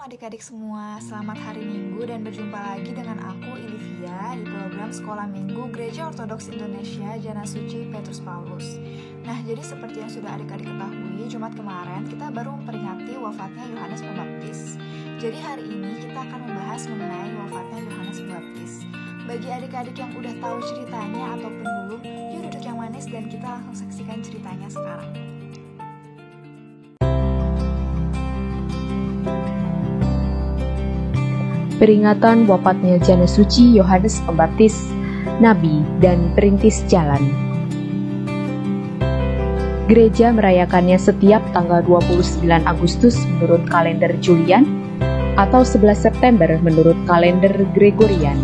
Adik-adik semua, selamat hari Minggu dan berjumpa lagi dengan aku Ilivia di program Sekolah Minggu Gereja Ortodoks Indonesia Jana Suci Petrus Paulus. Nah, jadi seperti yang sudah adik-adik ketahui, Jumat kemarin kita baru memperingati wafatnya Yohanes Pembaptis. Jadi hari ini kita akan membahas mengenai wafatnya Yohanes Pembaptis. Bagi adik-adik yang udah tahu ceritanya ataupun belum, yuk duduk yang manis dan kita langsung saksikan ceritanya sekarang. Peringatan wafatnya Jana Suci Yohanes Pembaptis, Nabi dan Perintis Jalan. Gereja merayakannya setiap tanggal 29 Agustus menurut kalender Julian atau 11 September menurut kalender Gregorian.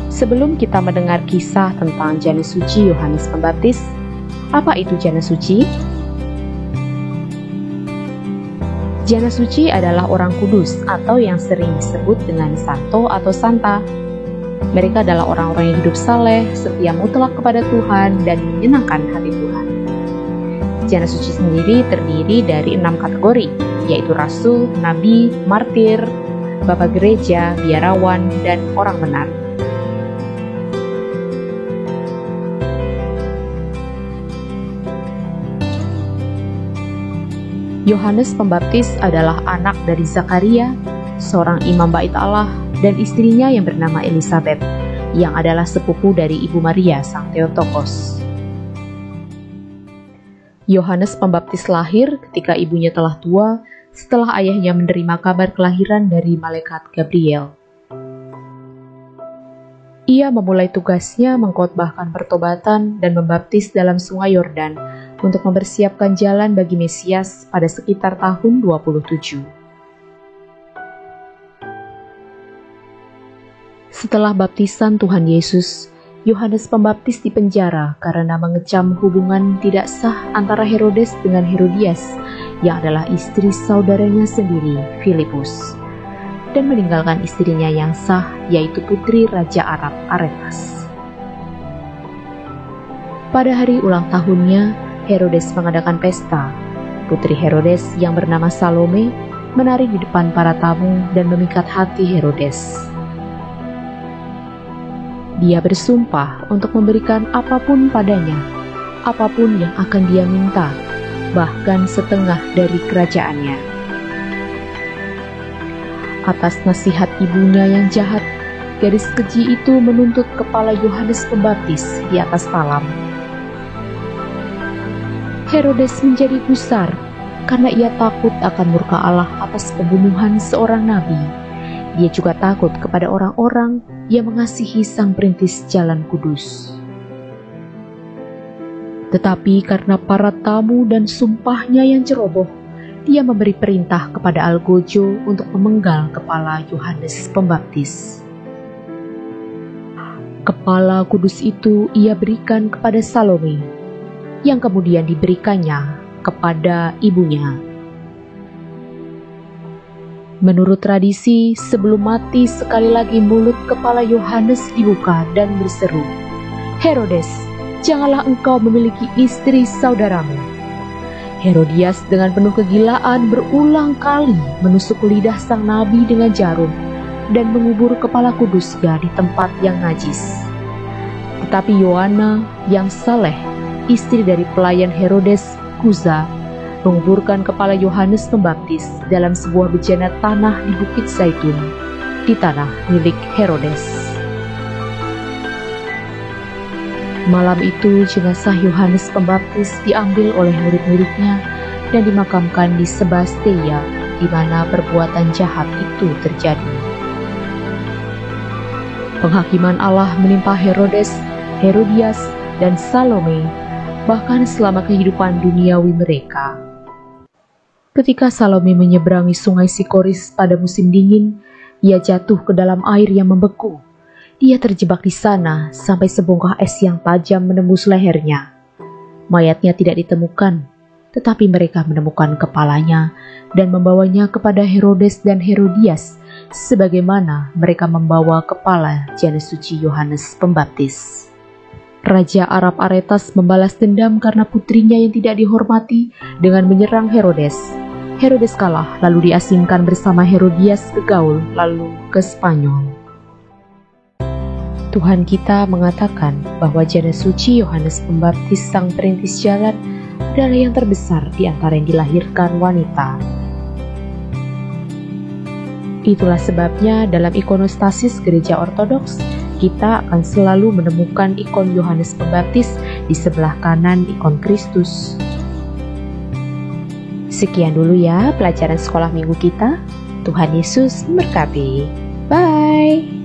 Sebelum kita mendengar kisah tentang Jana Suci Yohanes Pembaptis, apa itu Jana Suci? Jana Suci adalah orang kudus atau yang sering disebut dengan santo atau santa. Mereka adalah orang-orang yang hidup saleh, setia mutlak kepada Tuhan, dan menyenangkan hati Tuhan. Jana Suci sendiri terdiri dari 6 kategori, yaitu rasul, nabi, martir, bapak gereja, biarawan, dan orang benar. Yohanes Pembaptis adalah anak dari Zakaria, seorang imam bait Allah, dan istrinya yang bernama Elisabet, yang adalah sepupu dari Ibu Maria Sang Theotokos. Yohanes Pembaptis lahir ketika ibunya telah tua, setelah ayahnya menerima kabar kelahiran dari malaikat Gabriel. Ia memulai tugasnya mengkhotbahkan pertobatan dan membaptis dalam sungai Yordan untuk mempersiapkan jalan bagi Mesias pada sekitar tahun 27. Setelah baptisan Tuhan Yesus, Yohanes Pembaptis dipenjara karena mengecam hubungan tidak sah antara Herodes dengan Herodias, yang adalah istri saudaranya sendiri, Filipus, dan meninggalkan istrinya yang sah, yaitu putri Raja Arab Aretas. Pada hari ulang tahunnya, Herodes mengadakan pesta. Putri Herodes yang bernama Salome menari di depan para tamu dan memikat hati Herodes. Dia bersumpah untuk memberikan apapun padanya, apapun yang akan dia minta, bahkan setengah dari kerajaannya. Atas nasihat ibunya yang jahat, gadis keji itu menuntut kepala Yohanes Pembaptis di atas talam. Herodes menjadi gusar karena ia takut akan murka Allah atas pembunuhan seorang nabi. Dia juga takut kepada orang-orang yang mengasihi Sang Perintis Jalan Kudus. Tetapi karena para tamu dan sumpahnya yang ceroboh, dia memberi perintah kepada algojo untuk memenggal kepala Yohanes Pembaptis. Kepala kudus itu ia berikan kepada Salome, yang kemudian diberikannya kepada ibunya. Menurut tradisi, sebelum mati sekali lagi mulut kepala Yohanes dibuka dan berseru, "Herodes, janganlah engkau memiliki istri saudaramu." Herodias dengan penuh kegilaan berulang kali menusuk lidah sang nabi dengan jarum dan mengubur kepala kudusnya di tempat yang najis. Tetapi Yohana yang saleh, istri dari pelayan Herodes, Kuza, menguburkan kepala Yohanes Pembaptis dalam sebuah bejana tanah di Bukit Zaitun, di tanah milik Herodes. Malam itu jenazah Yohanes Pembaptis diambil oleh murid-muridnya dan dimakamkan di Sebasteia, di mana perbuatan jahat itu terjadi. Penghakiman Allah menimpa Herodes Herodias, dan Salome, bahkan selama kehidupan duniawi mereka. Ketika Salome menyeberangi sungai Sikoris pada musim dingin, ia jatuh ke dalam air yang membeku. Dia terjebak di sana sampai sebongkah es yang tajam menembus lehernya. Mayatnya tidak ditemukan, tetapi mereka menemukan kepalanya dan membawanya kepada Herodes dan Herodias, sebagaimana mereka membawa kepala jana suci Yohanes Pembaptis. Raja Arab Aretas membalas dendam karena putrinya yang tidak dihormati dengan menyerang Herodes. Herodes kalah lalu diasingkan bersama Herodias ke Gaul lalu ke Spanyol. Tuhan kita mengatakan bahwa jana suci Yohanes Pembaptis sang perintis jalan adalah yang terbesar di antara yang dilahirkan wanita. Itulah sebabnya dalam ikonostasis gereja ortodoks, kita akan selalu menemukan ikon Yohanes Pembaptis di sebelah kanan ikon Kristus. Sekian dulu ya pelajaran sekolah minggu kita. Tuhan Yesus memberkati. Bye!